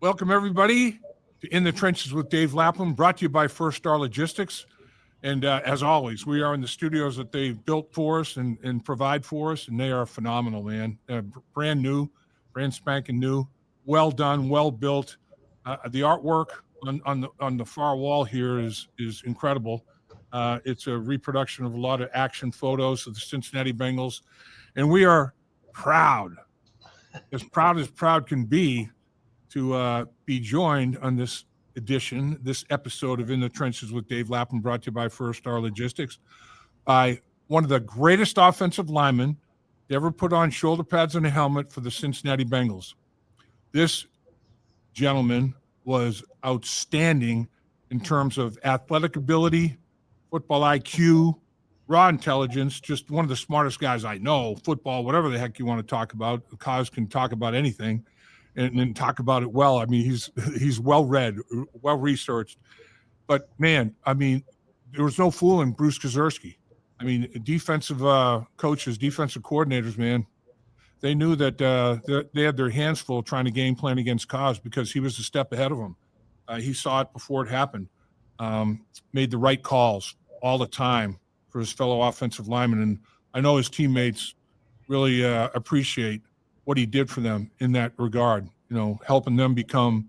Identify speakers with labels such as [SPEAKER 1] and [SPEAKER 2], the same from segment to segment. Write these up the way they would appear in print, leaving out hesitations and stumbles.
[SPEAKER 1] Welcome, everybody, to In the Trenches with Dave Lapham, brought to you by First Star Logistics. And as always, we are in the studios that they built for us and provide for us, and they are phenomenal, man. Brand new, brand spanking new, well done, well built. The artwork on the far wall here is incredible. It's a reproduction of a lot of action photos of the Cincinnati Bengals, and we are proud as proud can be, to be joined on this episode of In the Trenches with Dave Lapham, brought to you by First Star Logistics, by one of the greatest offensive linemen to ever put on shoulder pads and a helmet for the Cincinnati Bengals. This gentleman was outstanding in terms of athletic ability, football IQ, raw intelligence, just one of the smartest guys I know, football, whatever the heck you want to talk about. Koz can talk about anything. And talk about it well. I mean, he's well read, well researched. But man, I mean, there was no fooling Bruce Kozerski. I mean, defensive coaches, defensive coordinators, man, they knew that they had their hands full trying to game plan against Koz because he was a step ahead of them. He saw it before it happened. Made the right calls all the time for his fellow offensive linemen, and I know his teammates really appreciate what he did for them in that regard, helping them become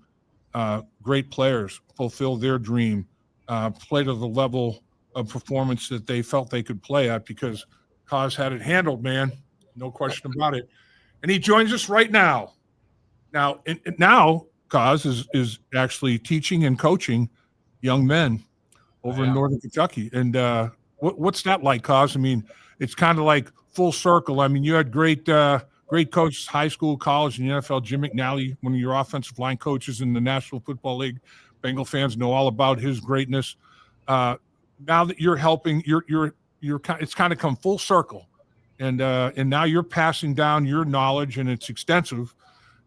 [SPEAKER 1] great players, fulfill their dream, play to the level of performance that they felt they could play at, because Koz had it handled, man. No question about it. And he joins us right now. Now Koz is actually teaching and coaching young men over in Northern Kentucky. And what's that like, Koz? I mean, it's kind of like full circle. I mean, you had great coaches, high school, college, and the NFL. Jim McNally, one of your offensive line coaches in the National Football League. Bengal fans know all about his greatness. Now that you're helping, it's kind of come full circle, and now you're passing down your knowledge, and it's extensive.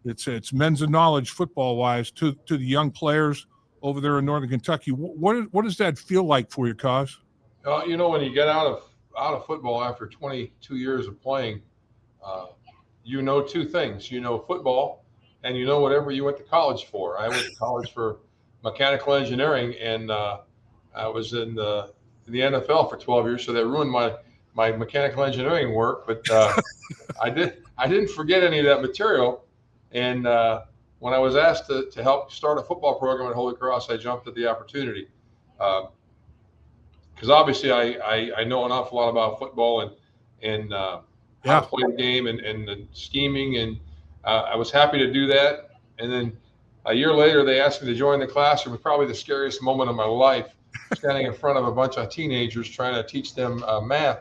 [SPEAKER 1] It's men's knowledge, football wise, to the young players over there in Northern Kentucky. What does that feel like for you, Koz?
[SPEAKER 2] When you get out of football after 22 years of playing. You know two things. You know football, and you know whatever you went to college for. I went to college for mechanical engineering, and I was in the NFL for 12 years, so that ruined my mechanical engineering work. But I didn't forget any of that material. And when I was asked to help start a football program at Holy Cross, I jumped at the opportunity. Because obviously I know an awful lot about football and how to play the game and the scheming, and I was happy to do that. And then a year later, they asked me to join the classroom. It was probably the scariest moment of my life, standing in front of a bunch of teenagers trying to teach them math.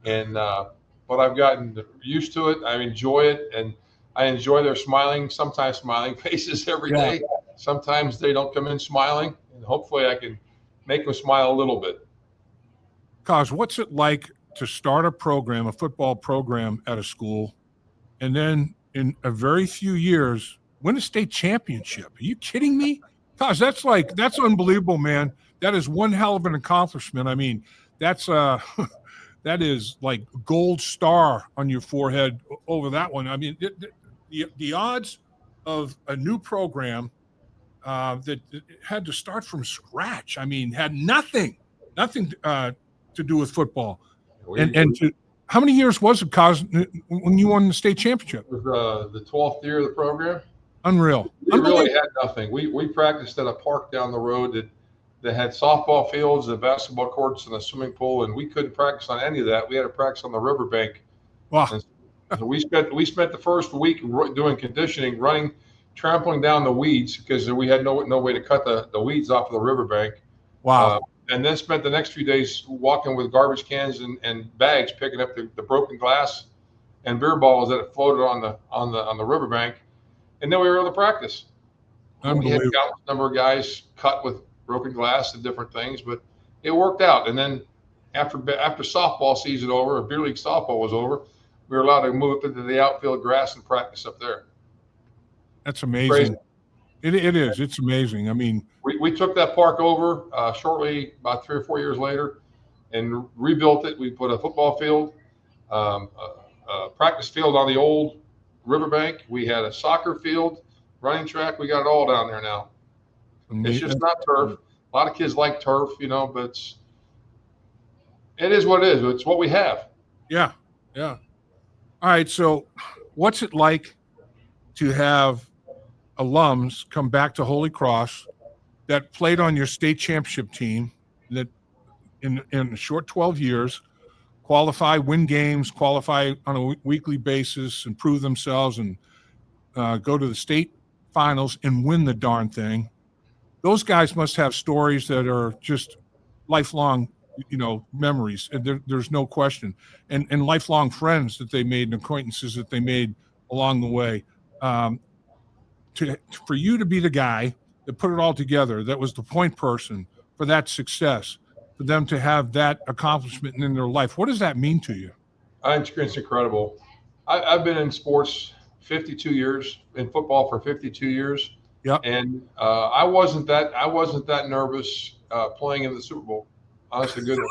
[SPEAKER 2] And but I've gotten used to it. I enjoy it, and I enjoy their sometimes smiling faces every day. Sometimes they don't come in smiling, and hopefully I can make them smile a little bit.
[SPEAKER 1] Koz, what's it like to start a football program at a school, and then in a very few years win a state championship? Are you kidding me? Koz, that's unbelievable, man. That is one hell of an accomplishment. I mean, that is like gold star on your forehead over that one. I mean, the odds of a new program that had to start from scratch, I mean, had nothing to do with football. How many years was it, Koz, when you won the state championship?
[SPEAKER 2] It was the 12th year of the program.
[SPEAKER 1] Unreal.
[SPEAKER 2] We really had nothing. We practiced at a park down the road that had softball fields, the basketball courts, and a swimming pool, and we couldn't practice on any of that. We had to practice on the riverbank.
[SPEAKER 1] Wow.
[SPEAKER 2] So we spent the first week doing conditioning, running, trampling down the weeds because we had no way to cut the weeds off of the riverbank.
[SPEAKER 1] Wow.
[SPEAKER 2] And then spent the next few days walking with garbage cans and bags, picking up the broken glass and beer bottles that had floated on the riverbank, and then we were able to practice. We had a number of guys cut with broken glass and different things, but it worked out. And then after softball season over, or beer league softball was over, we were allowed to move up into the outfield grass and practice up there.
[SPEAKER 1] That's amazing. It is. It's amazing. I mean,
[SPEAKER 2] we took that park over shortly, about 3 or 4 years later, and rebuilt it. We put a football field, a practice field on the old riverbank. We had a soccer field, running track. We got it all down there now. It's just not turf. A lot of kids like turf, but it is what it is. It's what we have.
[SPEAKER 1] Yeah, yeah. All right. So, what's it like to have alums come back to Holy Cross that played on your state championship team that in a short 12 years qualify, win games, qualify on a weekly basis, and prove themselves, and go to the state finals and win the darn thing? Those guys must have stories that are just lifelong, memories. And there's no question. And lifelong friends that they made and acquaintances that they made along the way. For you to be the guy that put it all together, that was the point person for that success, for them to have that accomplishment in their life, what does that mean to you?
[SPEAKER 2] I think it's incredible. I've been in sports 52 years, in football for 52 years.
[SPEAKER 1] Yep.
[SPEAKER 2] And I wasn't that nervous playing in the Super Bowl. Honest to goodness.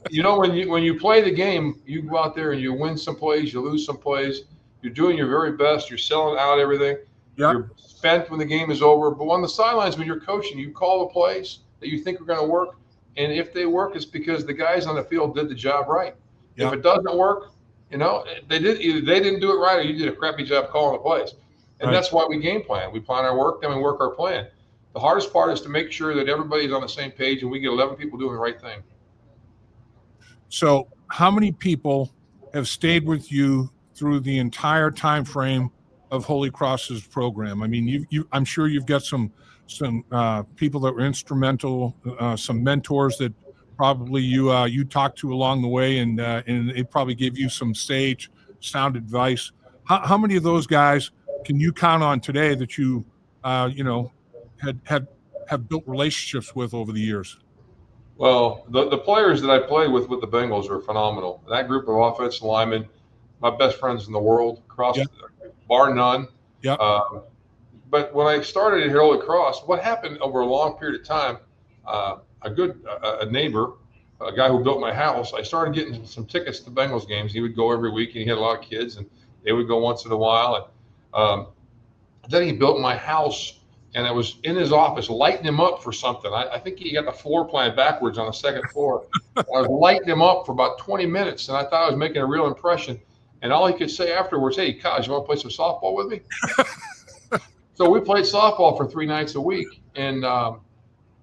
[SPEAKER 2] When you play the game, you go out there and you win some plays, you lose some plays. You're doing your very best. You're selling out everything.
[SPEAKER 1] Yep.
[SPEAKER 2] You're spent when the game is over. But on the sidelines, when you're coaching, you call the plays that you think are going to work. And if they work, it's because the guys on the field did the job right.
[SPEAKER 1] Yep.
[SPEAKER 2] If it doesn't work, either they didn't do it right or you did a crappy job calling the plays. And That's why we game plan. We plan our work, then we work our plan. The hardest part is to make sure that everybody's on the same page and we get 11 people doing the right thing.
[SPEAKER 1] So how many people have stayed with you through the entire time frame of Holy Cross's program? I mean, I'm sure you've got some people that were instrumental, some mentors that probably you talked to along the way, and they probably gave you some sage, sound advice. How many of those guys can you count on today that you have built relationships with over the years?
[SPEAKER 2] Well, the players that I played with the Bengals are phenomenal. That group of offensive linemen, my best friends in the world, bar none.
[SPEAKER 1] Yep.
[SPEAKER 2] But when I started at Holy Cross, what happened over a long period of time, a neighbor, a guy who built my house, I started getting some tickets to Bengals games. He would go every week, and he had a lot of kids, and they would go once in a while. And then he built my house, and I was in his office lighting him up for something. I think he got the floor plan backwards on the second floor. I was lighting him up for about 20 minutes, and I thought I was making a real impression. And all he could say afterwards, "Hey, Kaz, you want to play some softball with me?" So we played softball for 3 nights a week, and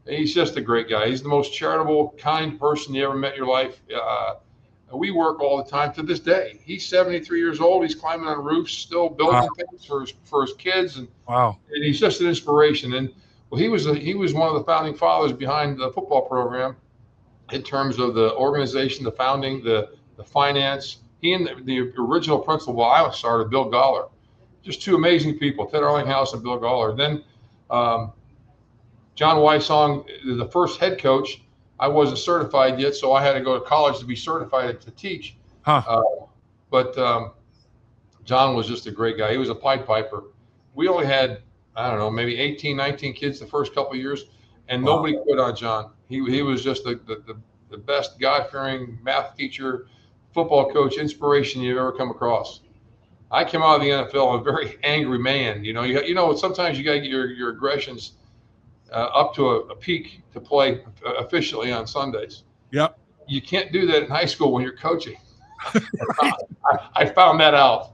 [SPEAKER 2] he's just a great guy. He's the most charitable, kind person you ever met in your life. We work all the time to this day. He's 73 years old. He's climbing on roofs, still building things for his kids, and he's just an inspiration. And he was one of the founding fathers behind the football program in terms of the organization, the founding, the finance. He and the original principal I started, Bill Goller. Just two amazing people, Ted Arlinghouse and Bill Goller. Then John Wysong, the first head coach. I wasn't certified yet, so I had to go to college to be certified to teach. But John was just a great guy. He was a Pied Piper. We only had, I don't know, maybe 18, 19 kids the first couple of years, and nobody quit on John. He was just the best God-fearing math teacher, football coach, inspiration you've ever come across. I came out of the NFL a very angry man. Sometimes you got to get your aggressions up to a peak to play efficiently on Sundays.
[SPEAKER 1] Yep.
[SPEAKER 2] You can't do that in high school when you're coaching. I found that out.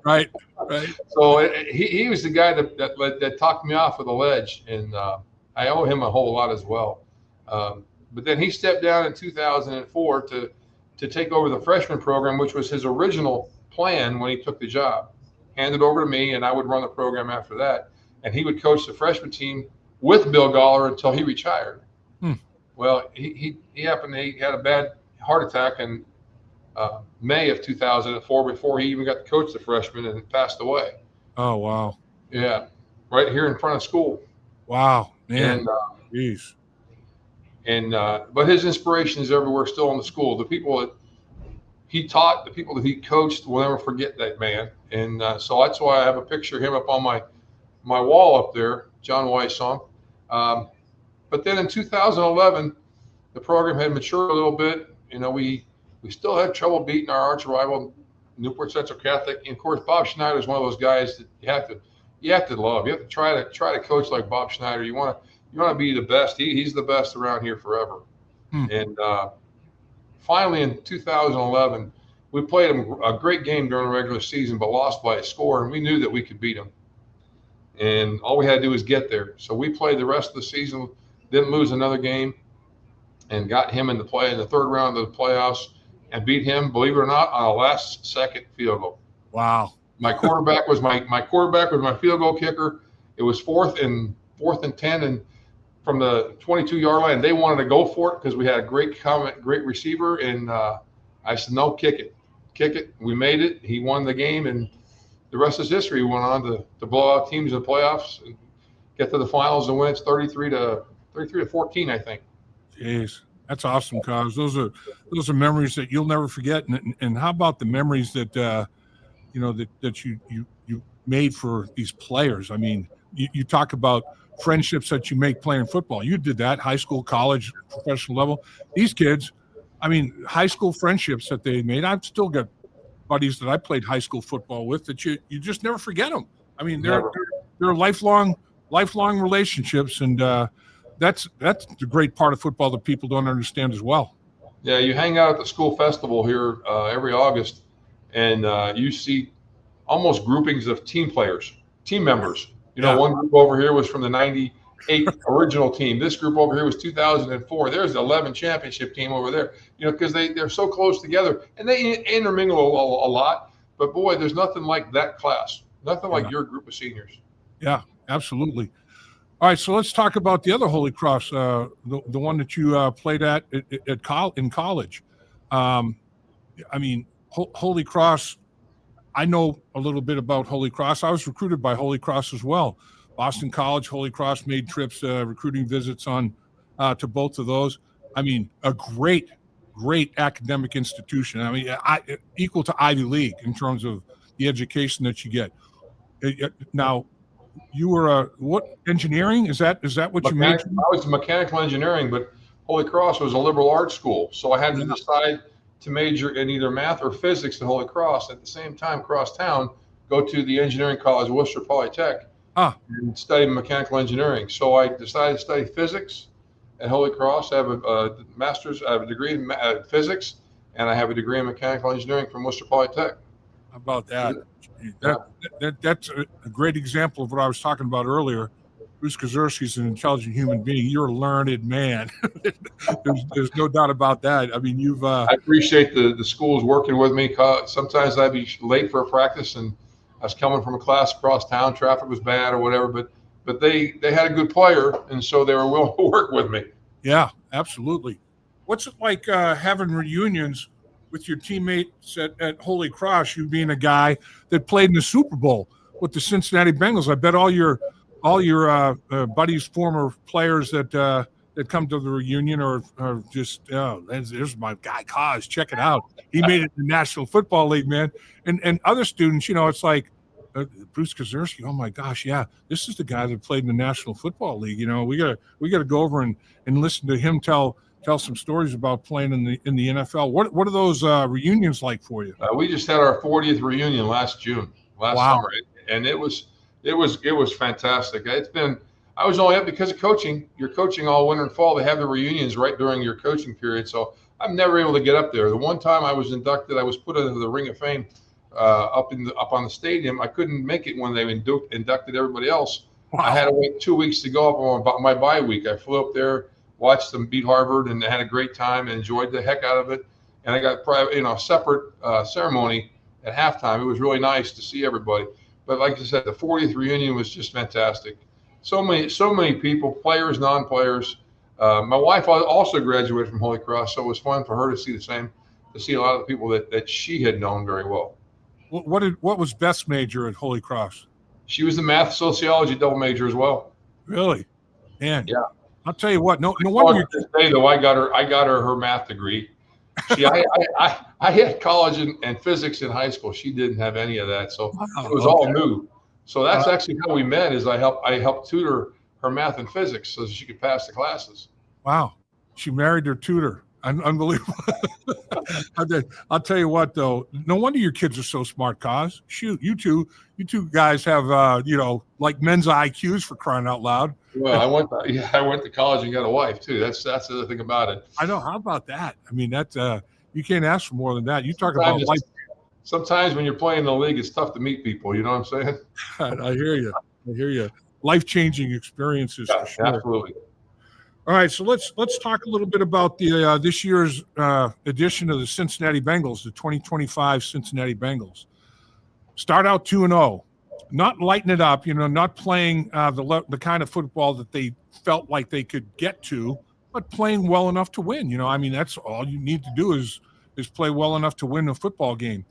[SPEAKER 1] Right.
[SPEAKER 2] So he was the guy that talked me off of the ledge, and I owe him a whole lot as well. But then he stepped down in 2004 to take over the freshman program, which was his original plan when he took the job. Handed over to me, and I would run the program after that. And he would coach the freshman team with Bill Goller until he retired. Well, he had a bad heart attack in May of 2004 before he even got to coach the freshmen, and passed away.
[SPEAKER 1] Oh, wow.
[SPEAKER 2] Yeah, right here in front of school.
[SPEAKER 1] Wow, man.
[SPEAKER 2] And,
[SPEAKER 1] jeez.
[SPEAKER 2] But his inspiration is everywhere, still in the school. The people that he taught, the people that he coached, will never forget that man. And so that's why I have a picture of him up on my wall up there, John Wysong. But then in 2011, the program had matured a little bit. We still had trouble beating our arch rival, Newport Central Catholic. And of course, Bob Schneider is one of those guys that you have to love. You have to try to coach like Bob Schneider. You want to be the best. He's the best around here forever. And finally, in 2011, we played him a great game during the regular season, but lost by a score, and we knew that we could beat him. And all we had to do was get there. So we played the rest of the season, didn't lose another game, and got him in the third round of the playoffs, and beat him, believe it or not, on a last-second field goal.
[SPEAKER 1] Wow.
[SPEAKER 2] My quarterback was my field goal kicker. It was fourth and 10, and from the 22-yard line, they wanted to go for it because we had a great receiver, and I said, no, kick it. We made it. He won the game, and the rest is history. We went on to blow out teams in the playoffs and get to the finals and win. It's 33 to 14, I think.
[SPEAKER 1] Jeez, that's awesome, Coz. Those are memories that you'll never forget. And how about the memories that that you made for these players? I mean, you talk about friendships that you make playing football. You did that, high school, college, professional level. These kids, I mean, high school friendships that they made. I've still got buddies that I played high school football with that you just never forget them. I mean, they're lifelong relationships, and that's the great part of football that people don't understand as well.
[SPEAKER 2] Yeah, you hang out at the school festival here every August, and you see almost groupings of team members. One group over here was from the 98 original team. This group over here was 2004. There's the 11 championship team over there, because they're so close together, and they intermingle a lot. But, boy, there's nothing like that class, nothing like your group of seniors.
[SPEAKER 1] Yeah, absolutely. All right, so let's talk about the other Holy Cross, the one that you played in college. I mean, Holy Cross, I know a little bit about Holy Cross. I was recruited by Holy Cross as well. Boston College, Holy Cross made trips, recruiting visits on to both of those. I mean, a great academic institution. I mean, equal to Ivy League in terms of the education that you get. Now, you were what engineering? Is that what you majored in?
[SPEAKER 2] I was mechanical engineering, but Holy Cross was a liberal arts school, so I had to decide to major in either math or physics at Holy Cross. At the same time, cross town, go to the engineering college, Worcester Polytech, and study mechanical engineering. So I decided to study physics at Holy Cross. I have a master's, I have a degree in physics, and I have a degree in mechanical engineering from Worcester Polytech.
[SPEAKER 1] How about that? That's a great example of what I was talking about earlier. Bruce Kozerski is an intelligent human being. You're a learned man. there's no doubt about that. I mean, I
[SPEAKER 2] appreciate the schools working with me. Sometimes I'd be late for a practice, and I was coming from a class across town. Traffic was bad or whatever, but they had a good player, and so they were willing to work with me.
[SPEAKER 1] Yeah, absolutely. What's it like having reunions with your teammates at Holy Cross? You being a guy that played in the Super Bowl with the Cincinnati Bengals. I bet all your buddies, former players that come to the reunion are just, there's my guy Koz, check it out. He made it in the National Football League, man. And other students, it's like Bruce Kozerski. Oh my gosh, yeah, this is the guy that played in the National Football League. We gotta go over and listen to him tell some stories about playing in the NFL. What are those reunions like for you?
[SPEAKER 2] We just had our 40th reunion last summer, and it was fantastic. I was only up because of coaching. You're coaching all winter and fall. They have the reunions right during your coaching period, so I'm never able to get up there. The one time I was inducted, I was put into the Ring of Fame up on the stadium. I couldn't make it when they inducted everybody else. Wow. I had to wait 2 weeks to go up on my bye week. I flew up there, watched them beat Harvard, and had a great time and enjoyed the heck out of it. And I got a separate ceremony at halftime. It was really nice to see everybody. But like I said, the 40th reunion was just fantastic. So many people, players, non-players. My wife also graduated from Holy Cross, so it was fun for her to see a lot of the people that she had known very well.
[SPEAKER 1] What was best major at Holy Cross? She
[SPEAKER 2] was the math sociology double major as well.
[SPEAKER 1] Really? Man.
[SPEAKER 2] Yeah.
[SPEAKER 1] I'll tell you what. No wonder.
[SPEAKER 2] Today, though, I got her math degree. See, I had college and physics in high school. She didn't have any of that, so it was all new. So that's actually how we met. Is I helped tutor her math and physics so that she could pass the classes.
[SPEAKER 1] Wow, she married her tutor. Unbelievable. I'll tell you what, though. No wonder your kids are so smart, Koz. Shoot, you two guys have, like men's IQs for crying out loud.
[SPEAKER 2] Well, I went to college and got a wife too. That's the other thing about it.
[SPEAKER 1] I know. How about that? I mean, that's you can't ask for more than that. You talk about life.
[SPEAKER 2] Sometimes when you're playing in the league, it's tough to meet people. You know what I'm saying?
[SPEAKER 1] I hear you. Life-changing experiences for sure.
[SPEAKER 2] Absolutely.
[SPEAKER 1] All right, so let's talk a little bit about the this year's edition of the Cincinnati Bengals, the 2025 Cincinnati Bengals. Start out 2-0, not lighting it up, not playing the kind of football that they felt like they could get to, but playing well enough to win. I mean, that's all you need to do is play well enough to win a football game.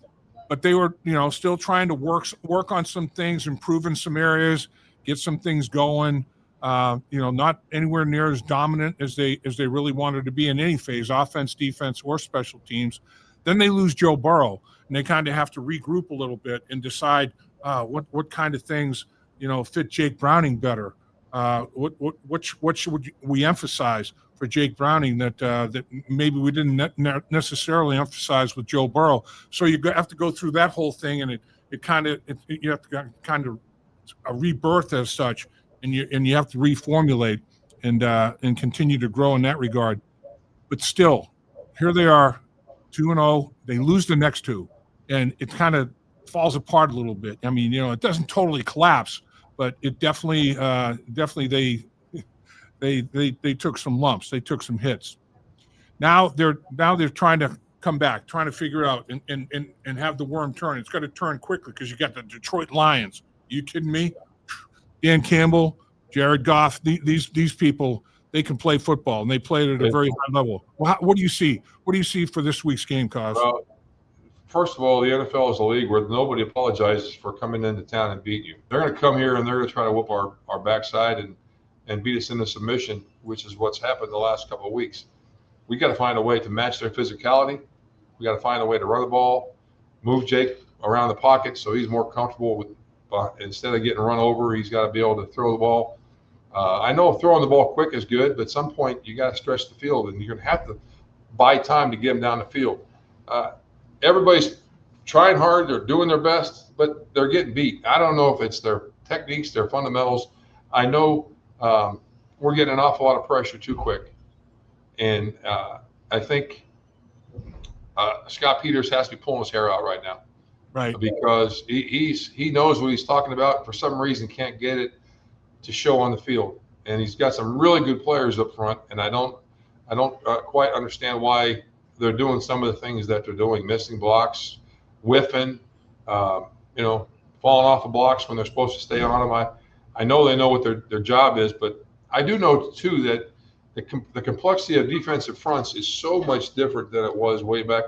[SPEAKER 1] But they were, still trying to work on some things, improve in some areas, get some things going. Not anywhere near as dominant as they really wanted to be in any phase, offense, defense, or special teams. Then they lose Joe Burrow, and they kind of have to regroup a little bit and decide what kind of things fit Jake Browning better. What should we emphasize for Jake Browning that maybe we didn't necessarily emphasize with Joe Burrow? So you have to go through that whole thing, and you have to kind of a rebirth as such. And you have to reformulate and continue to grow in that regard. But still, here they are, 2-0. They lose the next two, and it kind of falls apart a little bit. I mean, it doesn't totally collapse, but it definitely they took some lumps. They took some hits. Now they're trying to come back, trying to figure it out and have the worm turn. It's got to turn quickly because you got the Detroit Lions. Are you kidding me? Dan Campbell, Jared Goff, these people, they can play football, and they play it at a very high level. Well, what do you see? What do you see for this week's game, Koz?
[SPEAKER 2] Well, first of all, the NFL is a league where nobody apologizes for coming into town and beating you. They're going to come here, and they're going to try to whoop our backside and beat us into submission, which is what's happened the last couple of weeks. We got to find a way to match their physicality. We got to find a way to run the ball, move Jake around the pocket so he's more comfortable with. Instead of getting run over, he's got to be able to throw the ball. I know throwing the ball quick is good, but at some point you got to stretch the field, and you're going to have to buy time to get him down the field. Everybody's trying hard. They're doing their best, but they're getting beat. I don't know if it's their techniques, their fundamentals. I know we're getting an awful lot of pressure too quick. And I think Scott Peters has to be pulling his hair out right now.
[SPEAKER 1] Right.
[SPEAKER 2] Because he knows what he's talking about. For some reason, can't get it to show on the field. And he's got some really good players up front. And I don't quite understand why they're doing some of the things that they're doing, missing blocks, whiffing, falling off of blocks when they're supposed to stay on them. I know they know what their job is, but I do know too that the complexity of defensive fronts is so much different than it was way back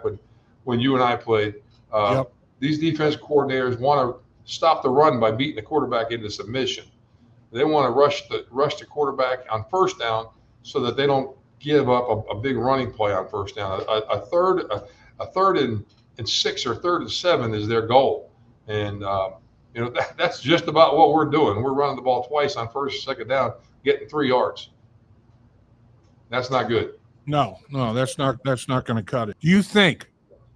[SPEAKER 2] when you and I played.
[SPEAKER 1] Yep.
[SPEAKER 2] These defense coordinators want to stop the run by beating the quarterback into submission. They want to rush the quarterback on first down so that they don't give up a big running play on first down. A third and 6 or third and 7 is their goal, and that's just about what we're doing. We're running the ball twice on first and second down, getting 3 yards. That's not good.
[SPEAKER 1] No, that's not going to cut it. Do you think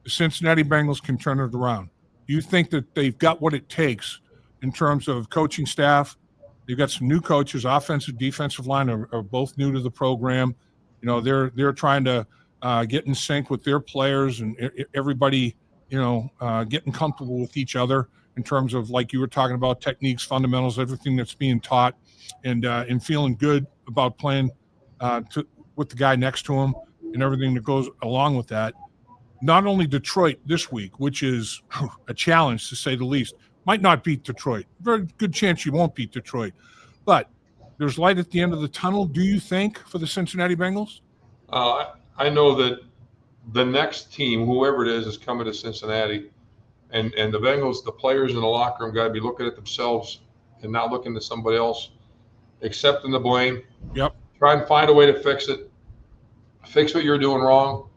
[SPEAKER 1] the Cincinnati Bengals can turn it around? Do you think that they've got what it takes in terms of coaching staff? They've got some new coaches, offensive, defensive line are both new to the program. They're trying to get in sync with their players and everybody, getting comfortable with each other in terms of, like you were talking about, techniques, fundamentals, everything that's being taught, and feeling good about playing with the guy next to him and everything that goes along with that. Not only Detroit this week, which is a challenge to say the least, might not beat Detroit. Very good chance you won't beat Detroit. But there's light at the end of the tunnel, do you think, for the Cincinnati Bengals?
[SPEAKER 2] I know that the next team, whoever it is coming to Cincinnati, and the Bengals, the players in the locker room got to be looking at themselves and not looking to somebody else, accepting the blame.
[SPEAKER 1] Yep.
[SPEAKER 2] Try and find a way to fix it. Fix what you're doing wrong.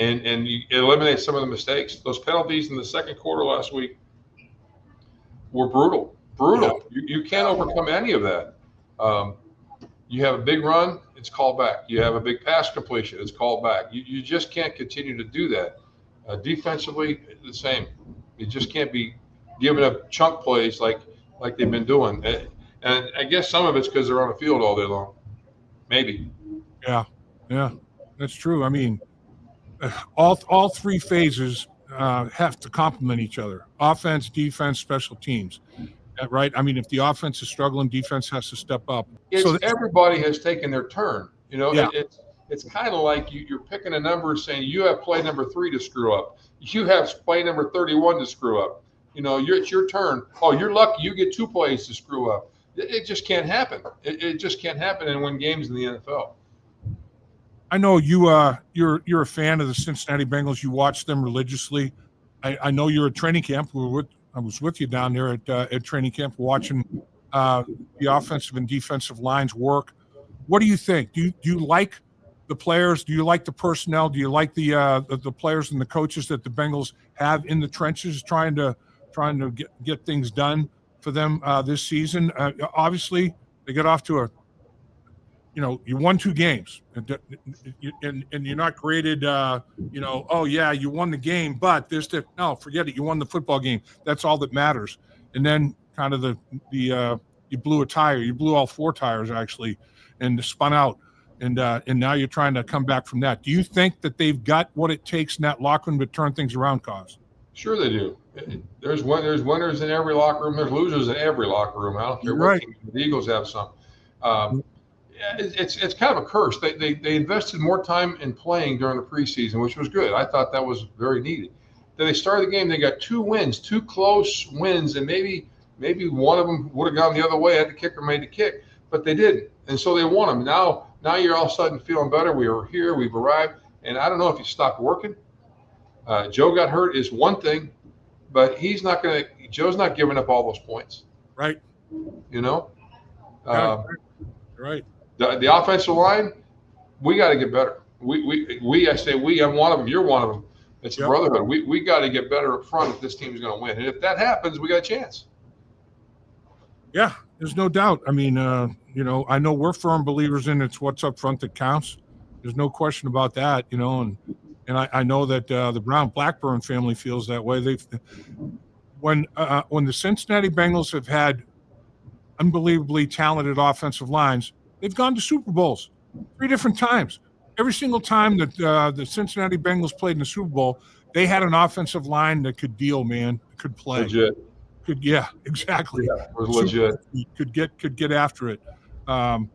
[SPEAKER 2] And you eliminate some of the mistakes. Those penalties in the second quarter last week were brutal. Yeah. You can't overcome any of that. You have a big run, it's called back. You have a big pass completion, it's called back. You just can't continue to do that. Defensively, the same. You just can't be giving up chunk plays like they've been doing. And I guess some of it's because they're on the field all day long. Maybe.
[SPEAKER 1] Yeah, that's true. I mean, all three phases have to complement each other: offense, defense, special teams. Right? I mean, if the offense is struggling, defense has to step up.
[SPEAKER 2] Everybody has taken their turn.
[SPEAKER 1] Yeah.
[SPEAKER 2] It's kind of like you're picking a number and saying you have play number 3 to screw up. You have play number 31 to screw up. It's your turn. Oh, you're lucky you get 2 plays to screw up. It just can't happen. It just can't happen and win games in the NFL.
[SPEAKER 1] I know you're a fan of the Cincinnati Bengals. You watch them religiously. I know you're at training camp. I was with you down there at training camp watching the offensive and defensive lines work. What do you think? Do you like the players? Do you like the personnel? Do you like the players and the coaches that the Bengals have in the trenches trying to get things done for them this season? Obviously, they get off to you won 2 games, and you're not graded. Oh yeah, you won the game, but no, forget it. You won the football game. That's all that matters. And then kind of you blew a tire. You blew all 4 tires actually, and spun out. And now you're trying to come back from that. Do you think that they've got what it takes in that locker room to turn things around, Koz?
[SPEAKER 2] Sure they do. There's winners in every locker room. There's losers in every locker room. I don't care what team. The Eagles have some. It's kind of a curse. They invested more time in playing during the preseason, which was good. I thought that was very needed. Then they started the game. They got 2 wins, 2 close wins, and maybe one of them would have gone the other way had the kicker made the kick, but they didn't, and so they won them. Now you're all of a sudden feeling better. We are here. We've arrived, and I don't know if you stopped working. Joe got hurt is one thing, but Joe's not giving up all those points.
[SPEAKER 1] Right.
[SPEAKER 2] Right. The offensive line, we got to get better. I say we, I'm one of them, you're one of them. It's a brotherhood. We got to get better up front if this team is going to win. And if that happens, we got a chance. Yeah,
[SPEAKER 1] there's no doubt. I mean, I know we're firm believers in it's what's up front that counts. There's no question about that, and I know that the Brown-Blackburn family feels that way. When the Cincinnati Bengals have had unbelievably talented offensive lines, they've gone to Super Bowls 3 different times. Every single time that the Cincinnati Bengals played in the Super Bowl, they had an offensive line that could deal, man, could play.
[SPEAKER 2] Legit.
[SPEAKER 1] Exactly.
[SPEAKER 2] Yeah, it was legit.
[SPEAKER 1] Could get after it. I'm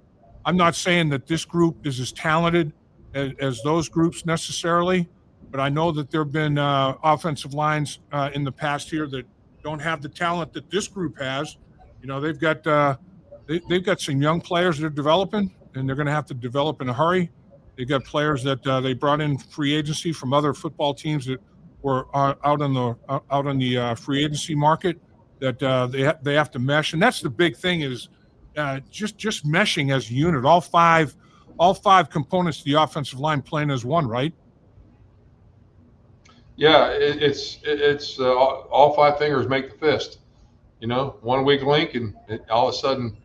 [SPEAKER 1] not saying that this group is as talented as those groups necessarily, but I know that there have been offensive lines in the past here that don't have the talent that this group has. They've got some young players that are developing, and they're going to have to develop in a hurry. They've got players that they brought in free agency from other football teams that were out on the free agency market that they have to mesh, and that's the big thing is just meshing as a unit. All five components of the offensive line playing as one, right?
[SPEAKER 2] Yeah, it's all 5 fingers make the fist. 1 weak link, and all of a sudden,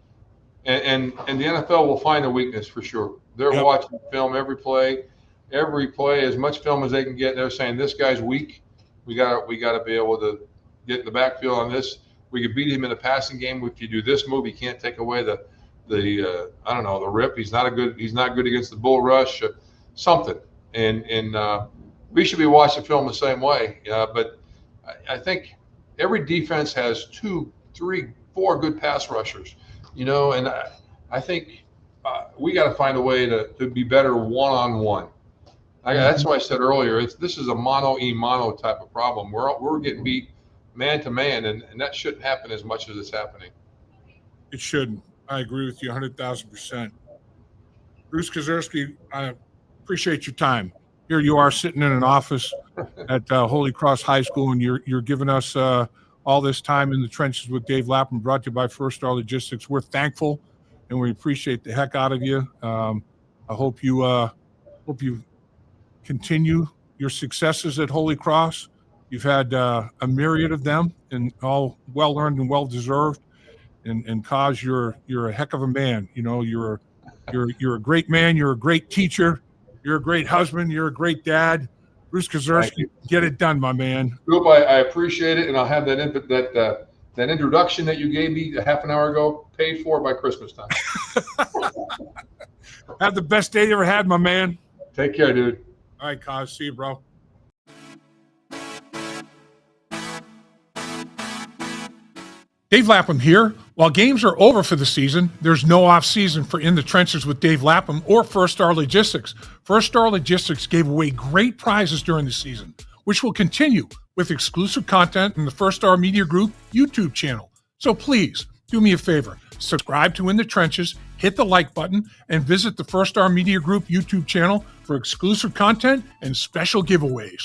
[SPEAKER 2] and the NFL will find a weakness for sure. They're watching film every play, as much film as they can get. They're saying this guy's weak. We got to be able to get in the backfield on this. We could beat him in the passing game. If you do this move, he can't take away the rip. He's not good against the bull rush. Something, and we should be watching film the same way. But I think every defense has 2, 3, 4 good pass rushers, and I think we got to find a way to be better one-on-one. That's why I said earlier, this is a mono type of problem. We're getting beat man to man, and that shouldn't happen as much as it's happening.
[SPEAKER 1] It shouldn't. I agree with you 100,000%. Bruce Kozerski, I appreciate your time. Here you are sitting in an office at Holy Cross High School, and you're giving us all this time in the trenches with Dave Lapham, brought to you by First Star Logistics. We're thankful, and we appreciate the heck out of you. I hope you continue your successes at Holy Cross. You've had a myriad of them, and all well earned and well deserved. And Koz, you're a heck of a man. You're You're a great man. You're a great teacher. You're a great husband. You're a great dad. Bruce Kozerski, get it done, my man.
[SPEAKER 2] Group, I appreciate it, and I'll have that introduction that you gave me a half an hour ago paid for by Christmas time.
[SPEAKER 1] Have the best day you ever had, my man.
[SPEAKER 2] Take care, dude.
[SPEAKER 1] All right, Koz. See you, bro. Dave Lapham here. While games are over for the season, there's no off-season for In the Trenches with Dave Lapham or First Star Logistics. First Star Logistics gave away great prizes during the season, which will continue with exclusive content in the First Star Media Group YouTube channel. So please, do me a favor. Subscribe to In the Trenches, hit the like button, and visit the First Star Media Group YouTube channel for exclusive content and special giveaways.